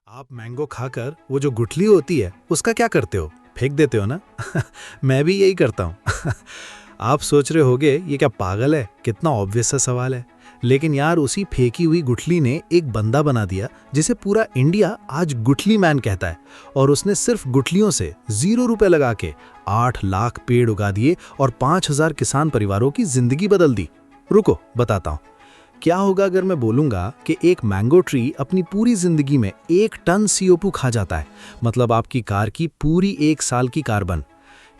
आप मैंगो खाकर वो जो गुठली होती है उसका क्या करते हो? फेंक देते हो ना? मैं भी यही करता हूँ। आप सोच रहे होगे ये क्या पागल है, कितना ऑब्वियस सा सवाल है। लेकिन यार उसी फेंकी हुई गुठली ने एक बंदा बना दिया जिसे पूरा इंडिया आज गुठली मैन कहता है। और उसने सिर्फ गुठलियों से 0 रुपए लगा के 8 लाख पेड़ उगा दिए और 5,000 किसान परिवारों की जिंदगी बदल दी। रुको बताता हूँ क्या होगा अगर मैं बोलूंगा कि एक मैंगो ट्री अपनी पूरी जिंदगी में 1 टन CO2 खा जाता है, मतलब आपकी कार की पूरी 1 साल की कार्बन।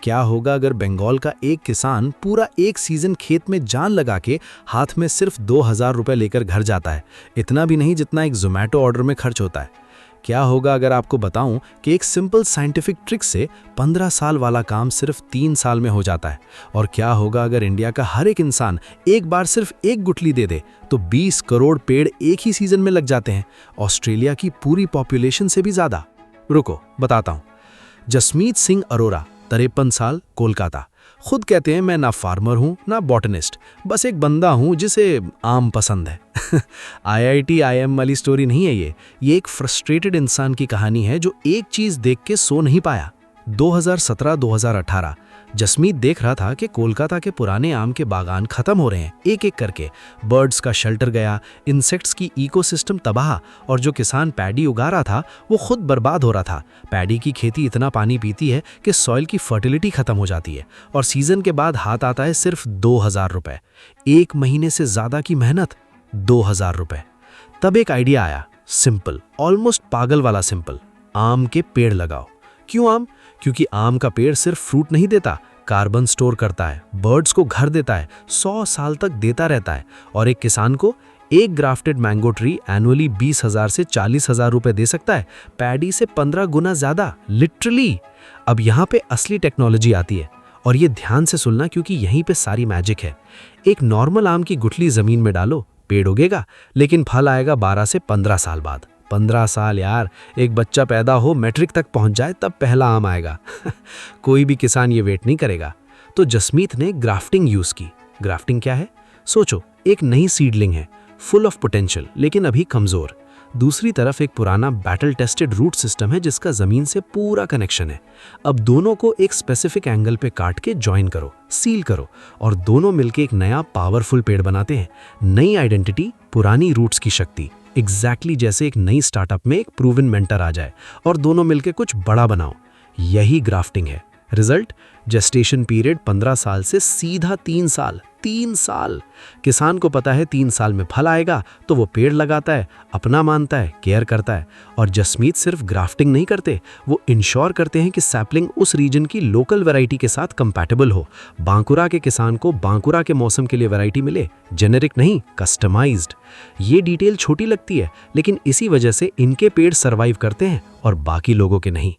क्या होगा अगर बंगाल का एक किसान पूरा एक सीजन खेत में जान लगा के हाथ में सिर्फ 2,000 रुपए लेकर घर जाता है, इतना भी नहीं जितना एक जोमेटो ऑर्डर में खर्च होता है। क्या होगा अगर आपको बताऊं कि एक सिंपल साइंटिफिक ट्रिक से 15 साल वाला काम सिर्फ 3 साल में हो जाता है। और क्या होगा अगर इंडिया का हर एक इंसान एक बार सिर्फ एक गुठली दे दे तो 20 करोड़ पेड़ एक ही सीजन में लग जाते हैं, ऑस्ट्रेलिया की पूरी पॉपुलेशन से भी ज्यादा। रुको बताता हूं। जसमीत सिंह अरोरा, 53 साल, कोलकाता। खुद कहते हैं मैं ना फार्मर हूं ना बॉटनिस्ट, बस एक बंदा हूं जिसे आम पसंद है। IIT IIM वाली स्टोरी नहीं है ये एक फ्रस्ट्रेटेड इंसान की कहानी है जो एक चीज देख के सो नहीं पाया। 2017-2018 जसमीत देख रहा था कि कोलकाता के पुराने आम के बागान खत्म हो रहे हैं एक एक करके। बर्ड्स का शेल्टर गया, इंसेक्ट्स की इकोसिस्टम तबाह, और जो किसान पैडी उगा रहा था वो खुद बर्बाद हो रहा था। पैडी की खेती इतना पानी पीती है कि सॉइल की फर्टिलिटी खत्म हो जाती है और सीजन के बाद हाथ आता है सिर्फ 2,000 रुपए। एक महीने से ज्यादा की मेहनत, 2,000 रुपए। तब एक आइडिया आया, सिंपल, ऑलमोस्ट पागल वाला सिंपल। आम के पेड़ लगाओ। क्यों आम? क्योंकि आम का पेड़ सिर्फ फ्रूट नहीं देता, कार्बन स्टोर करता है, बर्ड्स को घर देता है, 100 साल तक देता रहता है। और एक किसान को एक ग्राफ्टेड मैंगो ट्री एनुअली 20,000 से 40,000 रुपए दे सकता है, पैडी से 15 गुना ज्यादा, लिटरली। अब यहाँ पे असली टेक्नोलॉजी आती है, और ये ध्यान से सुनना क्योंकि यहीं पे सारी मैजिक है। एक नॉर्मल आम की गुठली जमीन में डालो, पेड़ उगेगा, लेकिन फल आएगा 12 से 15 साल बाद। 15 साल यार, एक बच्चा पैदा हो, मैट्रिक तक पहुंच जाए, तब पहला आम आएगा। कोई भी किसान ये वेट नहीं करेगा। तो जसमीत ने ग्राफ्टिंग यूज की। ग्राफ्टिंग क्या है? सोचो, एक नई सीडलिंग है, फुल ऑफ पोटेंशियल लेकिन अभी कमजोर। दूसरी तरफ एक पुराना बैटल टेस्टेड रूट सिस्टम है जिसका जमीन से पूरा कनेक्शन है। अब दोनों को एक स्पेसिफिक एंगल पे काट के ज्वाइन करो, सील करो, और दोनों मिलके एक नया पावरफुल पेड़ बनाते हैं। नई आइडेंटिटी, पुरानी रूट्स की शक्ति। एग्जैक्टली जैसे एक नई स्टार्टअप में एक प्रूवन मेंटर आ जाए और दोनों मिलके कुछ बड़ा बनाओ। यही ग्राफ्टिंग है। रिजल्ट, जेस्टेशन पीरियड 15 साल से सीधा 3 साल। 3 साल। किसान को पता है 3 साल में फल आएगा, तो वो पेड़ लगाता है, अपना मानता है, केयर करता है। और जसमीत सिर्फ ग्राफ्टिंग नहीं करते, वो इंश्योर करते हैं कि सैपलिंग उस रीजन की लोकल वैरायटी के साथ कंपैटिबल हो। बांकुरा के किसान को बांकुरा के मौसम के लिए वैरायटी मिले, जेनेरिक नहीं, कस्टमाइज्ड। ये डिटेल छोटी लगती है, लेकिन इसी वजह से इनके पेड़ सर्वाइव करते हैं और बाकी लोगों के नहीं।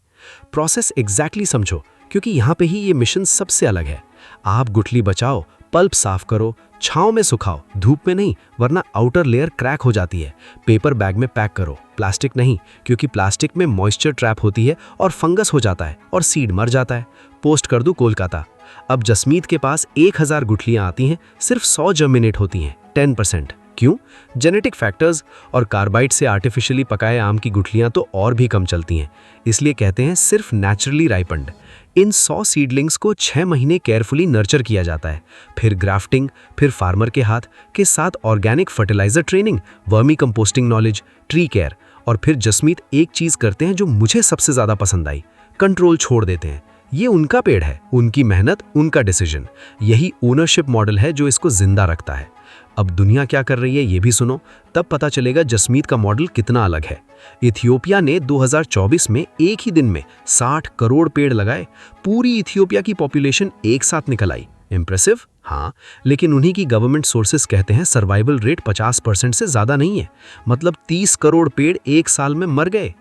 प्रोसेस एग्जैक्टली समझो, क्योंकि यहाँ पे ही ये मिशन सबसे अलग है। आप गुठली बचाओ, पल्प साफ करो, छांव में सुखाओ, धूप में नहीं, वरना आउटर लेयर क्रैक हो जाती है। पेपर बैग में पैक करो, प्लास्टिक नहीं, क्योंकि प्लास्टिक में मॉइस्चर ट्रैप होती है और फंगस हो जाता है और सीड मर जाता है। पोस्ट कर दो कोलकाता। अब जसमीत के पास 1,000 गुठलियां आती हैं, सिर्फ 100 जर्मिनेट होती हैं, 10%। क्यों? जेनेटिक फैक्टर्स और कार्बाइड से आर्टिफिशियली पकाए आम की गुठलियां तो और भी कम चलती हैं, इसलिए कहते हैं सिर्फ नेचुरली राइपन्ड। इन 100 सीडलिंग्स को 6 महीने केयरफुली नर्चर किया जाता है, फिर ग्राफ्टिंग, फिर फार्मर के हाथ के साथ organic fertilizer training, vermi composting knowledge, tree care. और फिर जसमीत एक चीज करते हैं जो मुझे सबसे ज्यादा पसंद आई, कंट्रोल छोड़ देते हैं। ये उनका पेड़ है, उनकी मेहनत, उनका डिसीजन। यही ओनरशिप मॉडल है जो इसको जिंदा रखता है। अब दुनिया क्या कर रही है ये भी सुनो, तब पता चलेगा जसमीत का मॉडल कितना अलग है। इथियोपिया ने 2024 में एक ही दिन में 60 करोड़ पेड़ लगाए। पूरी इथियोपिया की पॉपुलेशन एक साथ निकल आई। इंप्रेसिव? हाँ, लेकिन उन्हीं की गवर्नमेंट सोर्सेस कहते हैं सर्वाइवल रेट 50% से ज्यादा नहीं है। मतलब 30 करोड़ पेड़ एक साल में मर गए।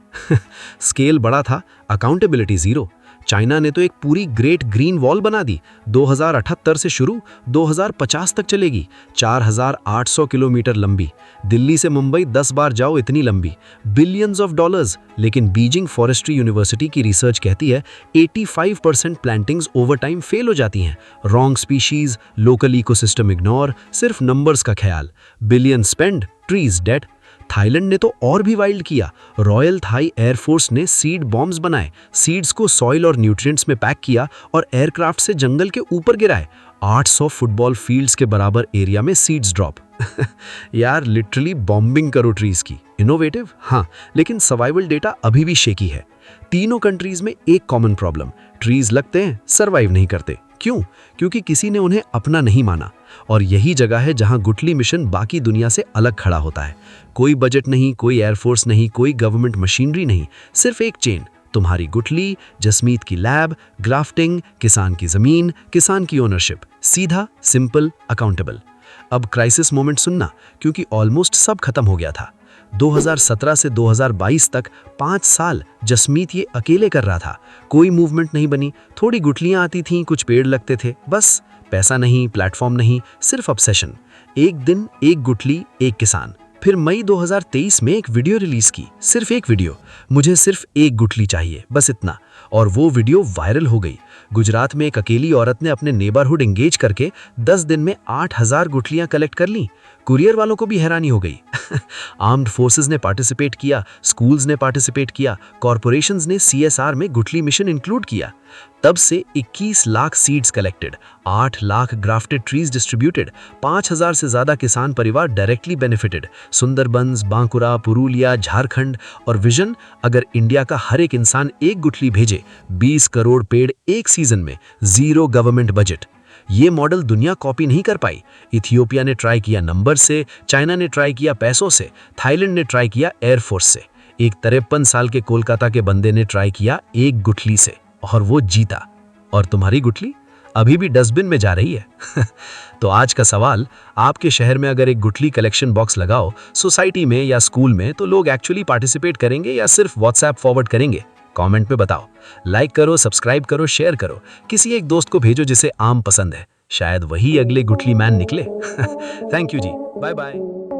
स्केल बड़ा था, अकाउंटेबिलिटी जीरो। चाइना ने तो एक पूरी ग्रेट ग्रीन वॉल बना दी, 2078 से शुरू, 2050 तक चलेगी, 4,800 किलोमीटर लंबी। दिल्ली से मुंबई 10 बार जाओ इतनी लंबी, बिलियंस ऑफ डॉलर्स। लेकिन बीजिंग फॉरेस्ट्री यूनिवर्सिटी की रिसर्च कहती है 85% प्लांटिंग्स ओवर टाइम फेल हो जाती हैं। Wrong species, local ecosystem ignore, सिर्फ नंबर्स का ख्याल। Billion spend, trees dead. Thailand ने तो और भी वाइल्ड किया। रॉयल थाई एयरफोर्स ने सीड बॉम्ब्स बनाए, सीड्स को सॉइल और न्यूट्रिएंट्स में पैक किया और एयरक्राफ्ट से जंगल के ऊपर गिराए। 800 फुटबॉल फील्ड्स के बराबर एरिया में सीड्स ड्रॉप। यार लिटरली बॉम्बिंग करो ट्रीज की। इनोवेटिव हाँ, लेकिन सर्वाइवल डेटा अभी भी शेकी है। तीनों कंट्रीज में एक कॉमन प्रॉब्लम, ट्रीज लगते हैं, सर्वाइव नहीं करते। क्यों? क्योंकि किसी ने उन्हें अपना नहीं माना। और यही जगह है जहां गुटली मिशन बाकी दुनिया से अलग खड़ा होता है। कोई बजट नहीं, कोई एयरफोर्स नहीं, कोई गवर्नमेंट मशीनरी नहीं, सिर्फ एक चेन, तुम्हारी गुटली, जसमीत की लैब, ग्राफ्टिंग, किसान की जमीन, किसान की ओनरशिप, सीधा, सिंपल, अकाउंटेबल। अब क्राइसिस मोमेंट सुनना, क्योंकि ऑलमोस्ट सब खत्म हो गया था। 2017 से 2022 तक 5 साल जसमीत ये अकेले कर रहा था। कोई मूवमेंट नहीं बनी, थोड़ी गुटलियां आती थीं, कुछ पेड़ लगते थे, बस। पैसा नहीं, प्लेटफॉर्म नहीं, सिर्फ ऑब्सेशन। एक दिन, एक गुटली, एक किसान। फिर मई 2023 में एक वीडियो रिलीज की, सिर्फ एक वीडियो, मुझे सिर्फ एक गुटली चाहिए, बस इतना। और वो वीडियो वायरल हो गई। गुजरात में एक अकेली औरत ने अपने नेबरहुड एंगेज करके 10 दिन में 8000 गुटलियां कलेक्ट कर लीं। कुरियर वालों को भी हैरानी हो गई। आर्म्ड फोर्सेस ने पार्टिसिपेट किया, स्कूल्स ने पार्टिसिपेट किया, कॉरपोरेशंस ने CSR में गुटली मिशन इंक्लूड किया। तब से 21 lakh seeds collected, 8 lakh grafted trees distributed, 5000 से ज्यादा किसान परिवार डायरेक्टली बेनिफिटेड। सुंदरबंस, बांकुरा, पुरुलिया, झारखंड। और विजन, अगर इंडिया का हर एक इंसान एक गुटली भेजे, 20 करोड़ पेड़ एक सीजन में, 0 गवर्नमेंट बजट। ये मॉडल दुनिया कॉपी नहीं कर पाई। इथियोपिया ने ट्राई किया नंबर से, चाइना ने ट्राई किया पैसों से, थाईलैंड ने ट्राई किया एयरफोर्स से, एक 53 साल के कोलकाता के बंदे ने ट्राई किया एक गुटली से, और वो जीता। और तुम्हारी गुटली अभी भी डस्टबिन में जा रही है। तो आज का सवाल, आपके शहर में अगर एक गुटली कलेक्शन बॉक्स लगाओ, सोसाइटी में या स्कूल में, तो लोग एक्चुअली पार्टिसिपेट करेंगे या सिर्फ व्हाट्सएप फॉरवर्ड करेंगे? कमेंट में बताओ। लाइक करो, सब्सक्राइब करो, शेयर करो। किसी एक दोस्त को भेजो जिसे आम पसंद है, शायद वही अगले गुटली मैन निकले। Thank you ji, bye bye.